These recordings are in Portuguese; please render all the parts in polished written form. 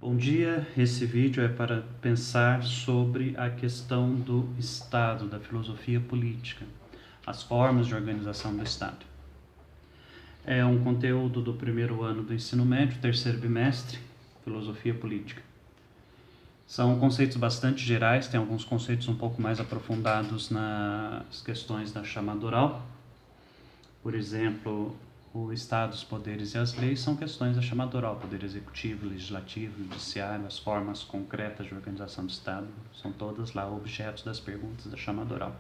Bom dia, esse vídeo é para pensar sobre a questão do Estado, da filosofia política, as formas de organização do Estado. É um conteúdo do primeiro ano do ensino médio, terceiro bimestre, filosofia política. São conceitos bastante gerais, tem alguns conceitos um pouco mais aprofundados nas questões da chamada oral. Por exemplo, o Estado, os poderes e as leis são questões da chamada oral, poder executivo, legislativo, judiciário, as formas concretas de organização do Estado, são todas lá objetos das perguntas da chamada oral.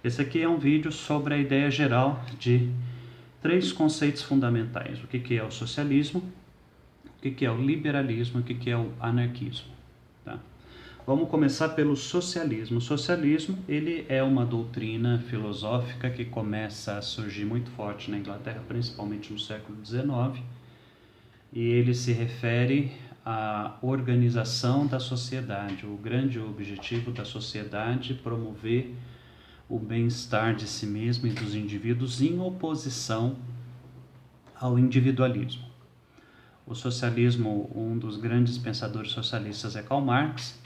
Esse aqui é um vídeo sobre a ideia geral de três conceitos fundamentais: o que é o socialismo, o que é o liberalismo e o que é o anarquismo. Tá? Vamos começar pelo socialismo. O socialismo ele é uma doutrina filosófica que começa a surgir muito forte na Inglaterra, principalmente no século XIX, e ele se refere à organização da sociedade. O grande objetivo da sociedade é promover o bem-estar de si mesmo e dos indivíduos em oposição ao individualismo. O socialismo, um dos grandes pensadores socialistas é Karl Marx,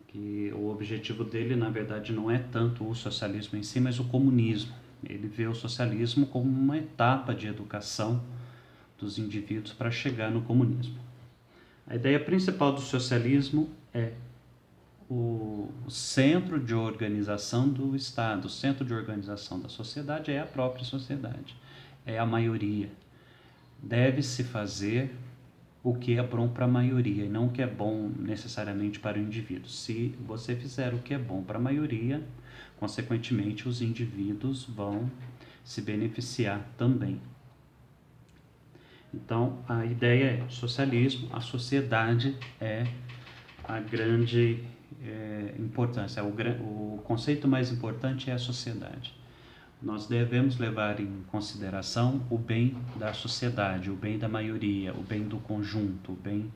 que o objetivo dele, na verdade, não é tanto o socialismo em si, mas o comunismo. Ele vê o socialismo como uma etapa de educação dos indivíduos para chegar no comunismo. A ideia principal do socialismo é o centro de organização do Estado, o centro de organização da sociedade é a própria sociedade, é a maioria. Deve-se fazer o que é bom para a maioria e não o que é bom necessariamente para o indivíduo. Se você fizer o que é bom para a maioria, consequentemente os indivíduos vão se beneficiar também. Então, a ideia é socialismo, a sociedade é a grande importância, o conceito mais importante é a sociedade. Nós devemos levar em consideração o bem da sociedade, o bem da maioria, o bem do conjunto, o bem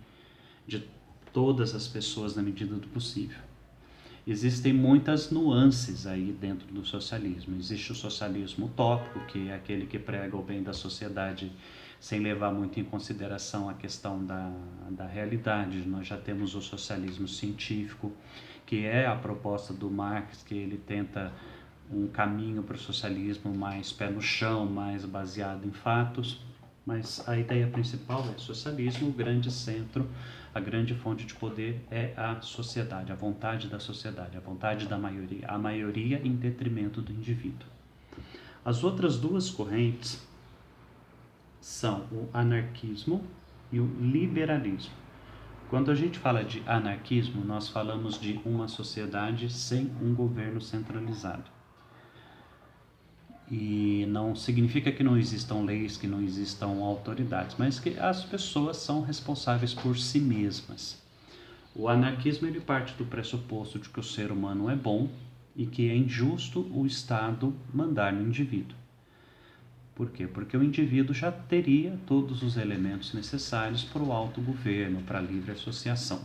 de todas as pessoas na medida do possível. Existem muitas nuances aí dentro do socialismo. Existe o socialismo utópico, que é aquele que prega o bem da sociedade sem levar muito em consideração a questão da realidade. Nós já temos o socialismo científico, que é a proposta do Marx, que ele tenta um caminho para o socialismo mais pé no chão, mais baseado em fatos, mas a ideia principal é socialismo, o grande centro, a grande fonte de poder é a sociedade, a vontade da sociedade, a vontade da maioria, a maioria em detrimento do indivíduo. As outras duas correntes são o anarquismo e o liberalismo. Quando a gente fala de anarquismo, nós falamos de uma sociedade sem um governo centralizado. E não significa que não existam leis, que não existam autoridades, mas que as pessoas são responsáveis por si mesmas. O anarquismo ele parte do pressuposto de que o ser humano é bom e que é injusto o Estado mandar no indivíduo. Por quê? Porque o indivíduo já teria todos os elementos necessários para o autogoverno, para a livre associação.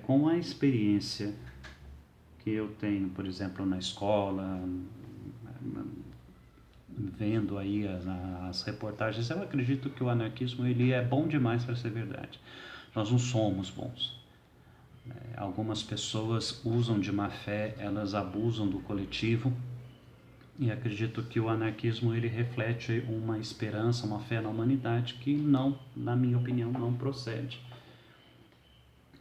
Com a experiência que eu tenho, por exemplo, na escola, vendo aí as reportagens, eu acredito que o anarquismo ele é bom demais para ser verdade. Nós não somos bons. Algumas pessoas usam de má fé, elas abusam do coletivo, e acredito que o anarquismo ele reflete uma esperança, uma fé na humanidade que não, na minha opinião, não procede.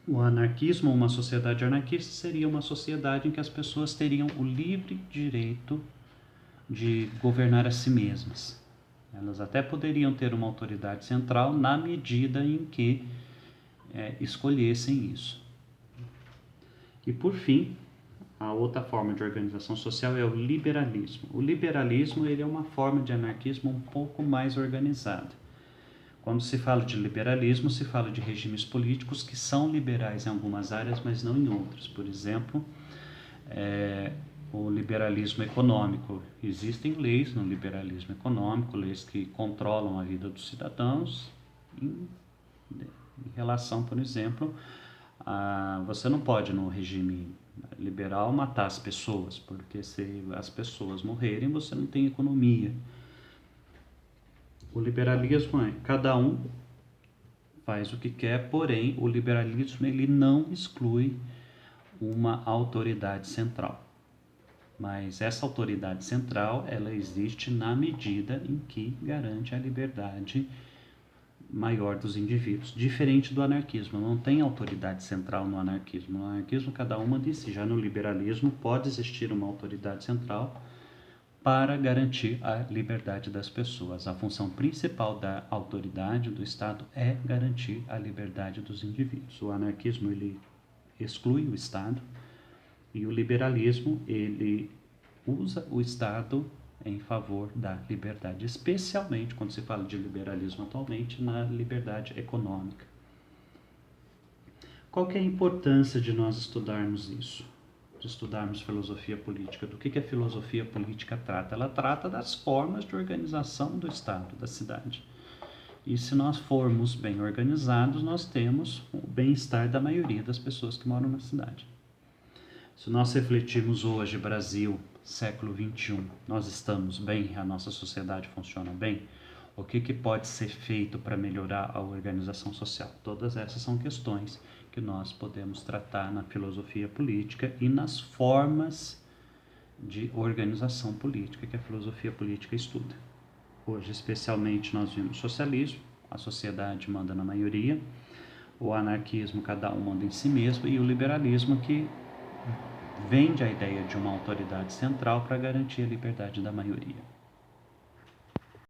O anarquismo, uma sociedade anarquista, seria uma sociedade em que as pessoas teriam o livre direito de governar a si mesmas. Elas até poderiam ter uma autoridade central na medida em que escolhessem isso. E por fim, a outra forma de organização social é o liberalismo. O liberalismo ele é uma forma de anarquismo um pouco mais organizada. Quando se fala de liberalismo, se fala de regimes políticos que são liberais em algumas áreas, mas não em outras. Por exemplo, o liberalismo econômico. Existem leis no liberalismo econômico, leis que controlam a vida dos cidadãos em relação, por exemplo, você não pode no regime liberal matar as pessoas, porque se as pessoas morrerem, você não tem economia. O liberalismo é cada um faz o que quer, porém o liberalismo ele não exclui uma autoridade central. Mas essa autoridade central, ela existe na medida em que garante a liberdade maior dos indivíduos, diferente do anarquismo. Não tem autoridade central no anarquismo. No anarquismo, cada uma de si. Já no liberalismo, pode existir uma autoridade central para garantir a liberdade das pessoas. A função principal da autoridade do Estado é garantir a liberdade dos indivíduos. O anarquismo, ele exclui o Estado, e o liberalismo, ele usa o Estado em favor da liberdade, especialmente quando se fala de liberalismo atualmente, na liberdade econômica. Qual que é a importância de nós estudarmos isso? De estudarmos filosofia política? Do que a filosofia política trata? Ela trata das formas de organização do Estado, da cidade. E se nós formos bem organizados, nós temos o bem-estar da maioria das pessoas que moram na cidade. Se nós refletirmos hoje, Brasil, século XXI, nós estamos bem? A nossa sociedade funciona bem? O que pode ser feito para melhorar a organização social? Todas essas são questões que nós podemos tratar na filosofia política e nas formas de organização política que a filosofia política estuda. Hoje, especialmente, nós vimos o socialismo, a sociedade manda na maioria, o anarquismo, cada um manda em si mesmo, e o liberalismo, que vende a ideia de uma autoridade central para garantir a liberdade da maioria.